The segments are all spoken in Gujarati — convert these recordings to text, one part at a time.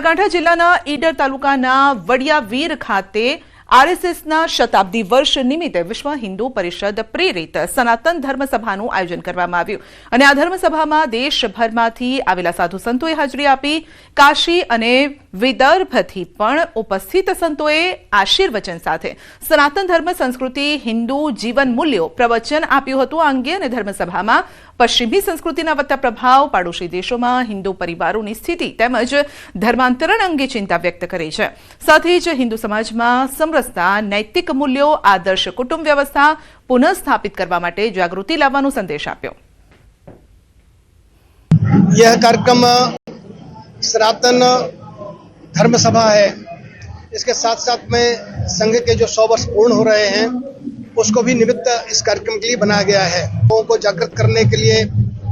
બનાસકાંઠા જિલ્લાના ઈડર તાલુકાના વડિયાવીર ખાતે આરએસએસના શતાબ્દી વર્ષ નિમિત્તે વિશ્વ હિન્દુ પરિષદ પ્રેરિત સનાતન ધર્મસભાનું આયોજન કરવામાં આવ્યું અને આ ધર્મસભામાં દેશભરમાંથી આવેલા સાધુ સંતોએ હાજરી આપી. કાશી અને વિદર્ભથી પણ ઉપસ્થિત સંતોએ આશીર્વચન સાથે સનાતન ધર્મ સંસ્કૃતિ હિન્દુ જીવન મૂલ્યો પ્રવચન આપ્યું હતું. આ અંગે અને ધર્મસભામાં પશ્ચિમી સંસ્કૃતિના વધતા પ્રભાવ, પાડોશી દેશોમાં હિન્દુ પરિવારોની સ્થિતિ તેમજ ધર્માંતરણ અંગે ચિંતા વ્યક્ત કરી છે. સાથે જ હિન્દુ સમાજમાં સમરસતા, નૈતિક મૂલ્યો, આદર્શ કુટુંબ વ્યવસ્થા પુનઃસ્થાપિત કરવા માટે જાગૃતિ લાવવાનો સંદેશ આપ્યો. यह कार्यक्रम सनातन धर्म सभा है. इसके साथ साथ में संघ के जो 100 वर्ष पूर्ण हो रहे हैं उसको भी निमित्त इस कार्यक्रम के लिए बनाया गया है. लोगों को जागृत करने के लिए,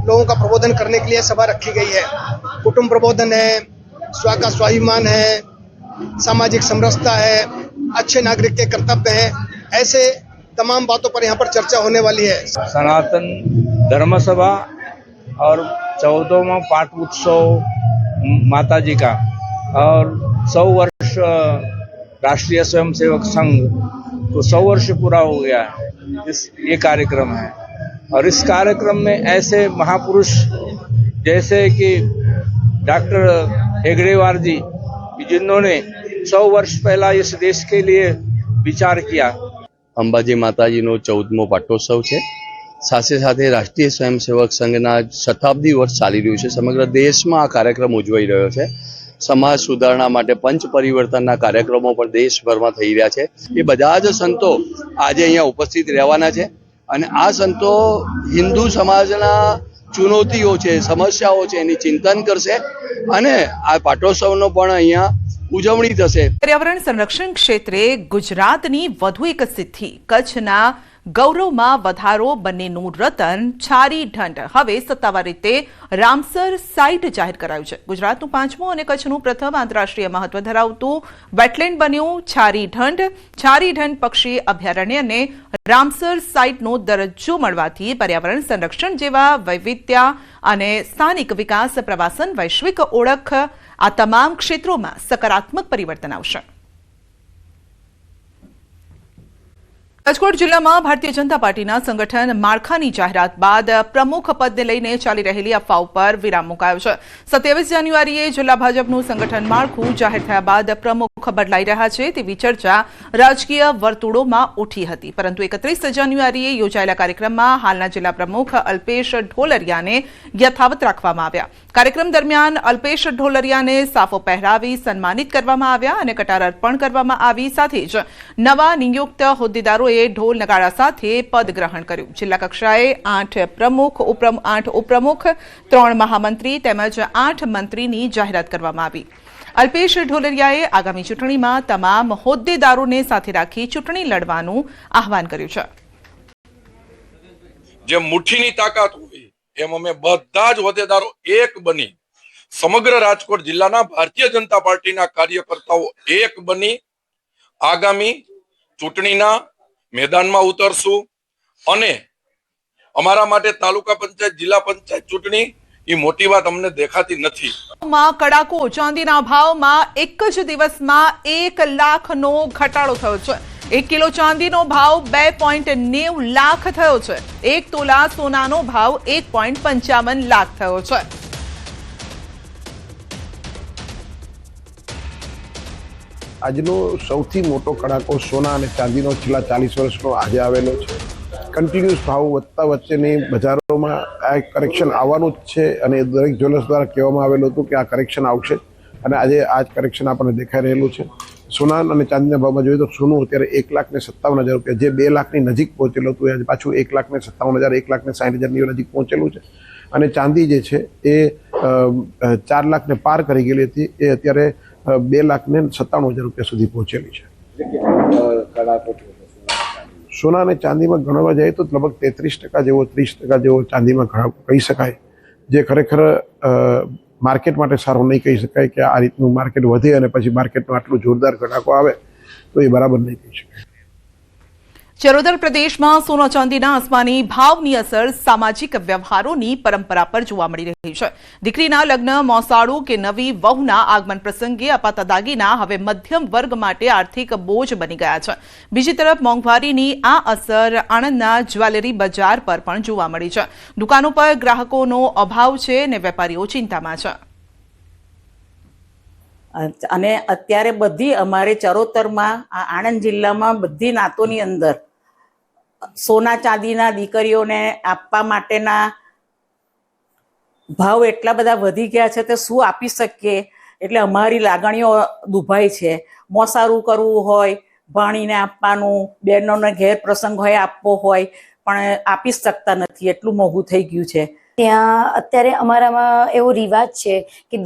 लोगों का प्रबोधन करने के लिए सभा रखी गई है. कुटुंब प्रबोधन है, स्व का स्वाभिमान है, सामाजिक समरसता है, अच्छे नागरिक के कर्तव्य है, ऐसे तमाम बातों पर यहाँ पर चर्चा होने वाली है. सनातन धर्म सभा और 14वां पाठ उत्सव माता जी का और 100 वर्ष राष्ट्रीय स्वयंसेवक संघ तो 100 वर्ष पूरा हो गया है. ये कार्यक्रम है और इस कार्यक्रम में ऐसे महापुरुष जैसे कि डॉक्टर हेगड़ेवार जी जिन्होंने 100 वर्ष पहला इस देश के लिए विचार किया. अंबाजी माताजी नो 14मो पाटोत्सव है. साथे साथे राष्ट्रीय स्वयंसेवक संघना शताब्दी वर्ष चाली रह्युं छे. समग्र देश में आ कार्यक्रम उजवाई रह्यो छे. समाज सुधारणा माटे पंच परिवर्तनना कार्यक्रमों पण देशभर में थई रह्या छे. ए बधा ज संतो आज अहींया उपस्थित रहेवाना छे अने आ संतो हिंदू समाजना चुनौतीओ छे, समस्याओ छे एनी चिंतन करशे अने आ पाटोत्सवनो पण अहींया उजवणी थशे. पर्यावरण संरक्षण क्षेत्रे गुजरातनी વધુ એક સિદ્ધિ, કચ્છના ગૌરવમાં વધારો. બંનેનું રતન છારી ઢંઢ હવે સત્તાવાર રીતે રામસર સાઇટ જાહેર કરાયું છે. ગુજરાતનું 5મું અને કચ્છનું પ્રથમ આંતરરાષ્ટ્રીય મહત્વ ધરાવતું વેટલેન્ડ બન્યું છારી ઢંઢ. છારી ઢંઢ પક્ષી અભયારણ્યને રામસર સાઇટનો દરજ્જો મળવાથી પર્યાવરણ સંરક્ષણ જેવા વૈવિધ્ય અને સ્થાનિક વિકાસ, પ્રવાસન, વૈશ્વિક ઓળખ આ તમામ ક્ષેત્રોમાં સકારાત્મક પરિવર્તન આવશે. રાજકોટ જિલ્લામાં ભારતીય જનતા પાર્ટીના સંગઠન માળખાની જાહેરાત બાદ પ્રમુખ પદને લઈને ચાલી રહેલી અફવાઓ પર વિરામ મુકાયો છે. 27 જાન્યુઆરીએ જિલ્લા ભાજપનું સંગઠન માળખું જાહેર થયા બાદ પ્રમુખ બદલાઈ રહ્યા છે તેવી ચર્ચા રાજકીય વર્તુળોમાં ઉઠી હતી. પરંતુ 31 જાન્યુઆરીએ યોજાયેલા કાર્યક્રમમાં હાલના જિલ્લા પ્રમુખ અલ્પેશ ઢોલરિયાને યથાવત રાખવામાં આવ્યા. કાર્યક્રમ દરમિયાન અલ્પેશ ઢોલરિયાને સાફો પહેરાવી સન્માનિત કરવામાં આવ્યા અને કટાર અર્પણ કરવામાં આવી. સાથે જ નવા નિયુક્ત હોદ્દેદારોએ ઢોલ નગાડા સાથે પદ ગ્રહણ કર્યું. જિલ્લા કક્ષાએ 8 પ્રમુખ, 8 ઉપપ્રમુખ, 3 મહામંત્રી તેમજ 8 મંત્રીની જાહેરાત કરવામાં આવી. અલ્પેશ ઢોલરિયાએ આગામી ચૂંટણીમાં તમામ હોદ્દેદારોને સાથે રાખી ચૂંટણી લડવાનું આહવાન કર્યું છે. જે મુઠ્ઠીની તાકાત હોય એમ અમે બધા જ હોદ્દેદારો એક બની સમગ્ર રાજકોટ જિલ્લાના ભારતીય જનતા પાર્ટીના કાર્યકર્તાઓ એક બની આગામી ચૂંટણીના મેદાનમાં ઉતરશું અને અમારા માટે તાલુકા પંચાયત, જિલ્લા પંચાયત ચૂંટણી એ મોટી વાત અમને દેખાતી નથી. કડાકો ચાંદીના ભાવમાં એક જ દિવસમાં 1 લાખનો ઘટાડો થયો છે. 1 કિલો ચાંદીનો ભાવ 2.90 લાખ થયો છે. 1 તોલા સોનાનો ભાવ 1.55 લાખ થયો છે. આજનો સૌથી મોટો કડાકો સોના અને ચાંદીનો છેલ્લા 40 વર્ષનો આજે આવેલો છે. કન્ટિન્યુઅસ ભાવ વધતા વચ્ચેની બજારોમાં આ કરેક્શન આવવાનું જ છે અને દરેક જ્વેલર્સ દ્વારા કહેવામાં આવેલું હતું કે આ કરેક્શન આવશે અને આજે આ જ કરેક્શન આપણને દેખાઈ રહેલું છે. સોના અને ચાંદીના ભાવમાં જોઈએ તો સોનું અત્યારે 1,57,000 રૂપિયા, જે 2 લાખની નજીક પહોંચેલું હતું, આજે પાછું 1,57,000, 1,60,000ની નજીક પહોંચેલું છે. અને ચાંદી જે છે એ 4 લાખને પાર કરી ગયેલી હતી, એ અત્યારે 2,97,000 રૂપિયા સુધી પહોંચેલી છે. સોના અને ચાંદીમાં ગણવા જાય તો લગભગ 33% જેવો, 30% જેવો ચાંદીમાં ઘટાડો કહી શકાય, જે ખરેખર માર્કેટ માટે સારું નહીં કહી શકાય કે આ રીતનું માર્કેટ વધે અને પછી માર્કેટમાં આટલું જોરદાર ઘટાડો આવે તો એ બરાબર નહીં કહી શકાય. ચરોતર પ્રદેશમાં સોના ચાંદીના આસમાની ભાવની અસર સામાજિક વ્યવહારોની પરંપરા પર જોવા મળી રહી છે. દીકરીના લગ્ન, મોસાળું કે નવી વહુના આગમન પ્રસંગે અપાતા દાગીના હવે મધ્યમ વર્ગ માટે આર્થિક બોજ બની ગયા છે. બીજી તરફ મોંઘવારીની આ અસર આણંદના જ્વેલરી બજાર પર પણ જોવા મળી છે. દુકાનો પર ગ્રાહકોનો અભાવ છે અને વેપારીઓ ચિંતામાં છે. અને અત્યારે બધી અમારે ચરોતરમાં આણંદ જિલ્લામાં બધી નાતોની અંદર સોના ચાંદીના દીકરીઓને આપવા માટેના ભાવ એટલા બધા વધી ગયા છે તે શું આપી શકીએ, એટલે અમારી લાગણીઓ દુભાઈ છે. મોસારું કરવું હોય, ભાણીને આપવાનું, બહેનોને ઘેર પ્રસંગ હોય આપવો હોય, પણ આપી શકતા નથી, એટલું મોંઘું થઈ ગયું છે. ત્યાં અત્યારે અમારામાં એવો રિવાજ છે કે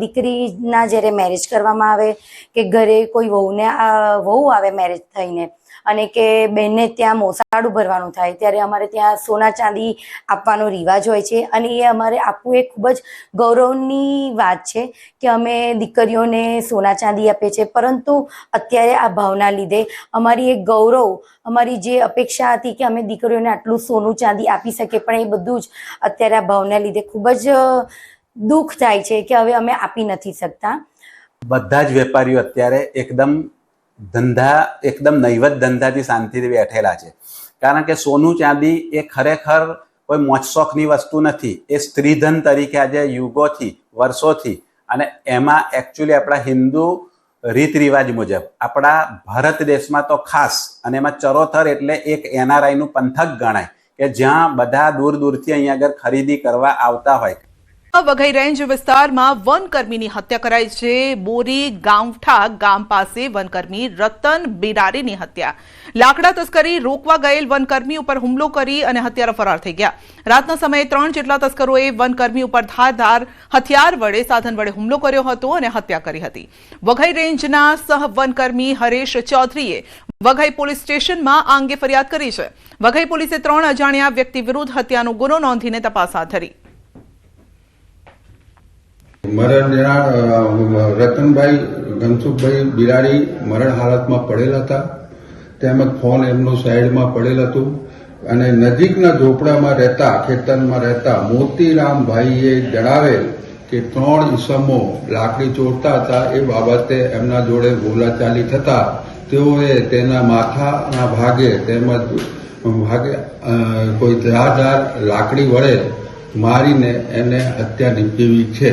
દીકરીના જ્યારે મેરેજ કરવામાં આવે કે ઘરે કોઈ વહુ આવે મેરેજ થઈને અને કે બેનને ત્યાં મોસાળું ભરવાનું થાય ત્યારે અમારે ત્યાં સોના ચાંદી આપવાનો રિવાજ હોય છે અને એ અમારે આપવું એ ખૂબ જ ગૌરવની વાત છે કે અમે દીકરીઓને સોના ચાંદી આપીએ છીએ. પરંતુ અત્યારે આ ભાવના લીધે અમારી એક ગૌરવ, અમારી જે અપેક્ષા હતી કે અમે દીકરીઓને આટલું સોનું ચાંદી આપી શકીએ, પણ એ બધું જ અત્યારે આ ભાવના લીધે ખૂબ જ દુઃખ થાય છે કે હવે અમે આપી નથી શકતા. બધા જ વેપારીઓ અત્યારે એકદમ નૈવત ધંધાથી શાંતિથી બેઠેલા છે. કારણ કે સોનું ચાંદી એ ખરેખર કોઈ મોજશોખની વસ્તુ નથી, એ સ્ત્રીધન તરીકે આજે યુગોથી, વર્ષોથી, અને એમાં એકચ્યુઅલી આપણા હિન્દુ રીત રિવાજ મુજબ આપણા ભારત દેશમાં તો ખાસ, અને એમાં ચરોતર એટલે એક NRI નું પંથક ગણાય કે જ્યાં બધા દૂર દૂરથી અહીંયા આગળ ખરીદી કરવા આવતા હોય. વઘઈ રેન્જ વિસ્તારમાં વનકર્મીની હત્યા કરાઈ છે. બોરી ગાંવઠા ગામ પાસે વનકર્મી રતન બિરારીની હત્યા. લાકડા તસ્કરી રોકવા ગયેલ વનકર્મી ઉપર હુમલો કરી અને હત્યારા ફરાર થઈ ગયા. રાતના સમયે 3 જેટલા તસ્કરોએ વનકર્મી ઉપર ધારદાર હથિયાર વડે સાધન વડે હુમલો કર્યો હતો અને હત્યા કરી હતી. વઘઈ રેન્જના સહ વનકર્મી હરેશ ચૌધરીએ વઘઈ પોલીસ સ્ટેશનમાં આ અંગે ફરિયાદ કરી છે. વઘઈ પોલીસે 3 અજાણ્યા વ્યક્તિ વિરુદ્ધ હત્યાનો ગુનો નોંધીને તપાસ હાથ ધરી. મરણ રતનભાઈ ધનસુખભાઈ બિરારી મરણ હાલતમાં પડેલ હતા. તેમજ ફોન એમનો સાઈડમાં પડેલ હતું અને નજીકના ઝોપડામાં રહેતા, ખેતરમાં રહેતા મોતીરામભાઈએ જણાવેલ કે 3 ઈસમો લાકડી ચોરતા હતા. એ બાબતે એમના જોડે બોલાચાલી થતા તેઓએ તેના માથાના ભાગે તેમજ કોઈ ધારદાર લાકડી વડે મારીને એને હત્યા નિપજાવી છે.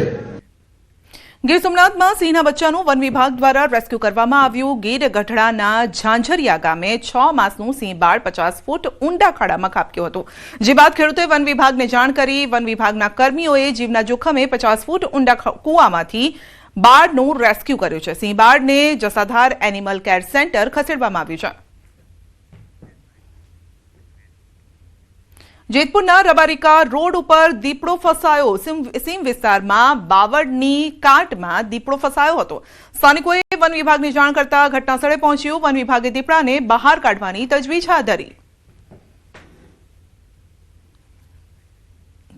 ગીર સોમનાથમાં સિંહના બચ્ચાનું વન વિભાગ દ્વારા રેસ્ક્યુ કરવામાં આવ્યું. ગીર ગઢડાના ઝાંઝરિયા ગામે 6 માસનું સિંહ બાળ 50 ફૂટ ઊંડા ખાડામાં ખાબક્યું હતું. જે બાદ ખેડૂતોએ વન વિભાગને જાણ કરી. વન વિભાગના કર્મીઓએ જીવના જોખમે 50 ફૂટ ઊંડા કૂવામાંથી બાળનું રેસ્ક્યુ કર્યું છે. સિંહ બાળને જસાધાર એનિમલ કેર સેન્ટર ખસેડવામાં આવ્યું છે. જેતપુરના રબારિકા રોડ ઉપર દીપડો ફસાયો. સીમ વિસ્તારમાં બાવળની કાંટમાં દીપડો ફસાયો હતો. સ્થાનિકોએ વન વિભાગને જાણ કરતા ઘટનાસ્થળે પહોંચ્યું. વન વિભાગે દીપડાને બહાર કાઢવાની તજવીજ હાથ ધરી.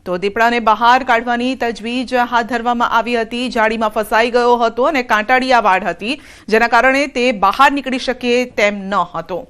તો દીપડાને બહાર કાઢવાની તજવીજ હાથ ધરવામાં આવી હતી. જાળીમાં ફસાઈ ગયો હતો અને કાંટાળિયા વાડ હતી, જેના કારણે તે બહાર નીકળી શકે તેમ ન હતો.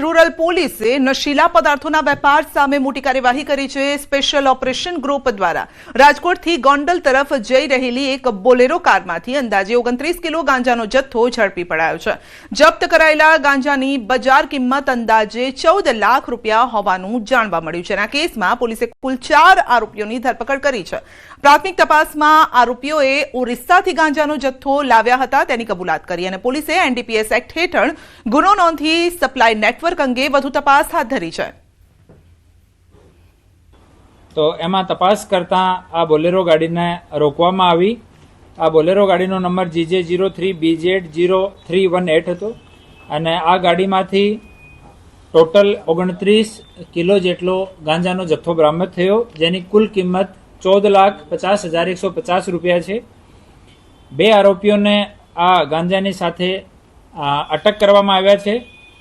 રૂરલ પોલીસે નશીલા પદાર્થોના વેપાર સામે મોટી કાર્યવાહી કરી છે. સ્પેશિયલ ઓપરેશન ગ્રુપ દ્વારા રાજકોટથી ગોંડલ તરફ જઈ રહેલી એક બોલેરો કારમાંથી અંદાજે 29 કિલો ગાંજાનો જથ્થો ઝડપી પડાયો છે. જપ્ત કરાયેલા ગાંજાની બજાર કિંમત અંદાજે 14 લાખ રૂપિયા હોવાનું જાણવા મળ્યું છે. આ કેસમાં પોલીસે કુલ 4 આરોપીઓની ધરપકડ કરી છે. પ્રાથમિક તપાસમાં આરોપીઓએ ઓરિસ્સાથી ગાંજાનો જથ્થો લાવ્યા હતા તેની કબૂલાત કરી અને પોલીસે NDPS એક્ટ હેઠળ ગુનો નોંધી સપ્લાય નેટવર્ક અંગે વધુ તપાસ હાથ ધરી છે. તો એમાં તપાસ કરતા આ બોલેરો ગાડીને રોકવામાં આવી. આ બોલેરો ગાડીનો નંબર GJ03BZ0318 હતો અને આ ગાડીમાંથી ટોટલ 29 કિલો જેટલો ગાંજાનો જથ્થો બરામદ થયો, જેની કુલ કિંમત 14,50,150 રૂપિયા છે. 2 આરોપીઓને આ ગાંજાની સાથે અટક કરવામાં આવ્યા છે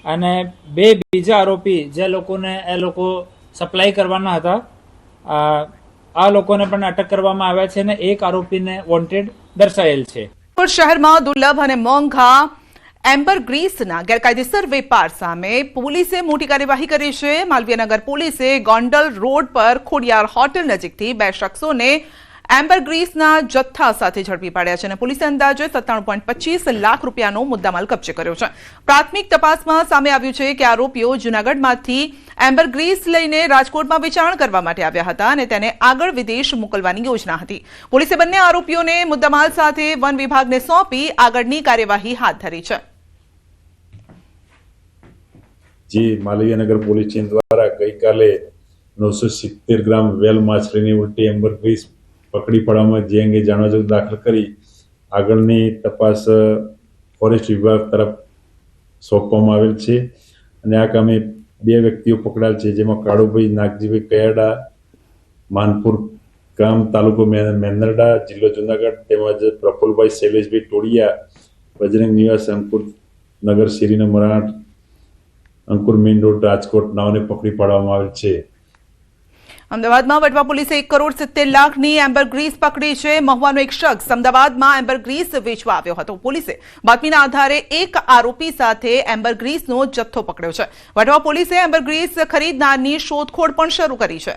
અને 2 બીજા આરોપી જે લોકોને એ લોકો સપ્લાય કરવાના હતા આ લોકોને પણ અટક કરવામાં આવ્યા છે અને 1 આરોપીને વોન્ટેડ દર્શાયેલ છે. શહેરમાં દુર્લભ અને મોંઘા એમ્બર ગ્રીસના ગેરકાયદેસર વેપાર સામે પોલીસે મોટી કાર્યવાહી કરી છે. માલવીયનગર પોલીસે ગોંડલ રોડ પર ખોડિયાર હોટેલ નજીકથી 2 શખ્સોને એમ્બર ગ્રીસના જથ્થા સાથે ઝડપી પાડ્યા છે અને પોલીસે અંદાજે 97.25 લાખ રૂપિયાનો મુદ્દામાલ કબજે કર્યો છે. પ્રાથમિક તપાસમાં સામે આવ્યું છે કે આરોપીઓ જૂનાગઢમાંથી એમ્બર ગ્રીસ લઈને રાજકોટમાં વેચાણ કરવા માટે આવ્યા હતા અને તેને આગળ વિદેશ મોકલવાની યોજના હતી. પોલીસે બંને આરોપીઓને મુદ્દામાલ સાથે વન વિભાગને સોંપી આગળની કાર્યવાહી હાથ ધરી છે. જે માલવીયનગર પોલીસ સ્ટેશન દ્વારા ગઈકાલે 970 ગ્રામ વેલ માછલીની ઉલટી એમ્બર ગ્રીસ પકડી પાડવામાં જે અંગે જાણવા દાખલ કરી આગળની તપાસ ફોરેસ્ટ વિભાગ તરફ સોંપવામાં આવેલ છે અને આ કામે 2 વ્યક્તિઓ પકડાયેલ છે, જેમાં કાળુભાઈ નાગજીભાઈ કયાડા, માનપુર ગામ, તાલુકો મેંદરડા, જિલ્લો જુનાગઢ, તેમજ પ્રફુલભાઈ શૈલેષભાઈ ટોડિયા, બજરંગ નિવાસ, અંકુર નગર, શેરીનો મરાઠ, અંકુર મેઇન રોડ, રાજકોટ નાઓને પકડી પાડવામાં આવેલ છે. અમદાવાદમાં વટવા પોલીસે 1 કરોડ 70 લાખની એમ્બર ગ્રીસ પકડી છે. મહુવાનો એક શખ્સ અમદાવાદમાં એમ્બર ગ્રીસ વેચવા આવ્યો હતો. પોલીસે બાતમીના આધારે એક આરોપી સાથે એમ્બર ગ્રીસનો જથ્થો પકડ્યો છે. વટવા પોલીસે એમ્બર ગ્રીસ ખરીદનારની શોધખોળ પણ શરૂ કરી છે.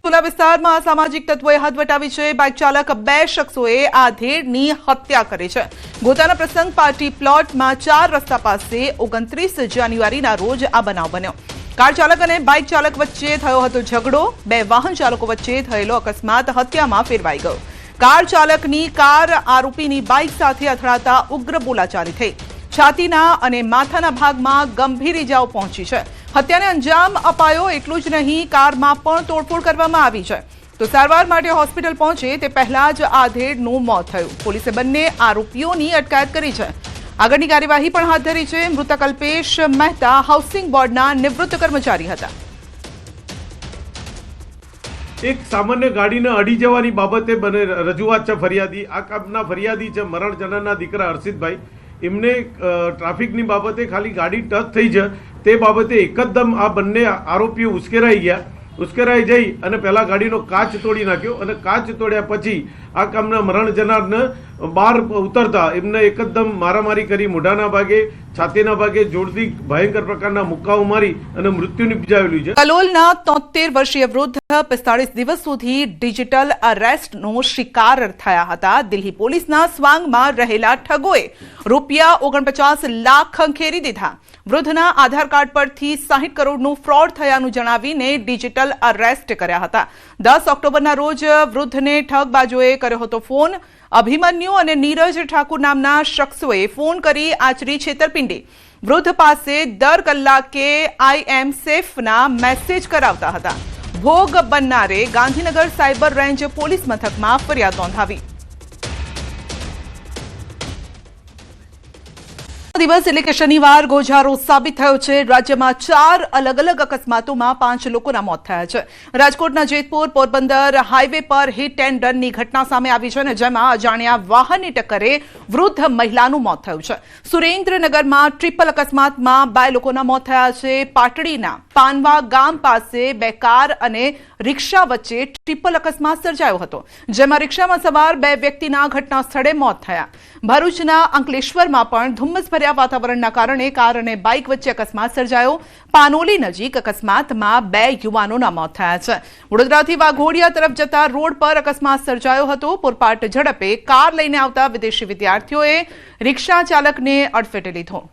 સોલા વિસ્તારમાં સામાજિક તત્વોએ હદ વટાવી છે. બાઇક ચાલક 2 શખ્સોએ આધેડની હત્યા કરી છે. ગોતાના પ્રસંગ પાર્ટી પ્લોટમાં 4 રસ્તા પાસે 29 જાન્યુઆરીના રોજ આ બનાવ બન્યો. કાર ચાલક અને બાઇક ચાલક વચ્ચે થયો હતો ઝઘડો. 2 વાહન ચાલકો વચ્ચે થયેલો અકસ્માત હત્યામાં ફેરવાઈ ગયો. કાર ચાલકની કાર આરોપીની બાઇક સાથે અથડાતા ઉગ્ર બોલાચાલી થઈ. છાતીના અને માથાના ભાગમાં ગંભીર ઇજાઓ પહોંચી છે. હત્યાને અંજામ અપાયો એટલું જ નહીં, કારમાં પણ તોડફોડ કરવામાં આવી છે. તો સારવાર માટે હોસ્પિટલ પહોંચે તે પહેલા જ આધેડનું મોત થયું. પોલીસે બંને આરોપીઓની અટકાયત કરી છે. આગળની કાર્યવાહી પણ હાથ ધરી છે. મૃતક અલ્પેશ મહેતા હાઉસિંગ બોર્ડના નિવૃત્ત કર્મચારી હતા. એક સામાન્ય ગાડીને અડી જવાની બાબતે બને રજૂઆત છે ફરિયાદી. આ કામના ફરિયાદી છે મરણ જનારના દીકરા હર્ષિતભાઈ. એમને ટ્રાફિકની બાબતે ખાલી ગાડી ટચ થઈ છે તે બાબતે એકદમ આ બંને આરોપીઓ ઉશ્કેરાઈ ગયા. ઉશ્કેરાઈ જઈ અને પહેલા ગાડીનો કાચ તોડી નાખ્યો અને કાચ તોડ્યા પછી આ કામના મરણ જનારને બહાર ઉતરતા એમને એકદમ મારામારી કરી. મોઢાના ભાગે, છાતીના ભાગે જોરથી ભયંકર પ્રકારના મુક્કાઓ મારી અને મૃત્યુ નિપજાવેલું છે. કલોલના 73 વર્ષીય વૃદ્ધ 45 દિવસ સુધી ડિજિટલ અરેસ્ટનો શિકાર થયા હતા. દિલ્હી પોલીસના સ્વાંગમાં રહેલા ઠગોએ ₹49 લાખ ખંખેરી દીધા. વૃદ્ધના આધાર કાર્ડ પરથી 60 કરોડનું ફ્રોડ થયાનું જણાવીને ડિજિટલ અરેસ્ટ કર્યા હતા. 10 ઓક્ટોબરના રોજ વૃદ્ધને ઠગબાજોએ કર્યો હતો ફોન. અભિમન્યુ અને નીરજ ઠાકુર નામના શખ્સોએ ફોન કરી આચરી છેતરપિંડી. વૃદ્ધ પાસે દર કલાકે આઈ એમ સેફના મેસેજ કરાવતા હતા. ભોગ બનનારે ગાંધીનગર સાયબર રેન્જ પોલીસ મથકમાં ફરિયાદ નોંધાવી. દિવસ એટલે કે શનિવાર ગોઝારો સાબિત થયો છે. રાજ્યમાં 4 અલગ અલગ અકસ્માતોમાં 5 લોકોના મોત થયા છે. રાજકોટના જેતપુર પોરબંદર હાઈવે પર હિટ એન્ડ રનની ઘટના સામે આવી છે અને જેમાં અજાણ્યા વાહનની ટક્કરે વૃદ્ધ મહિલાનું મોત થયું છે. સુરેન્દ્રનગરમાં ટ્રિપલ અકસ્માતમાં 2 લોકોના મોત થયા છે. પાટડીના પાનવા ગામ પાસે 2 કાર અને રિક્ષા વચ્ચે ટ્રિપલ અકસ્માત સર્જાયો હતો, જેમાં રિક્ષામાં સવાર 2 વ્યક્તિના ઘટના સ્થળે મોત થયા. ભરૂચના અંકલેશ્વરમાં પણ ધુમ્મસભર્યા વાતાવરણના કારણે કાર અને બાઇક વચ્ચે અકસ્માત સર્જાયો. પાનોલી નજીક અકસ્માતમાં 2 યુવાનોના મોત થયા છે. વડોદરાથી વાઘોડિયા તરફ જતા રોડ પર અકસ્માત સર્જાયો હતો. પૂરપાટ ઝડપે કાર લઈને આવતા વિદેશી વિદ્યાર્થીઓએ રિક્ષા ચાલકને અડફેટે લીધો.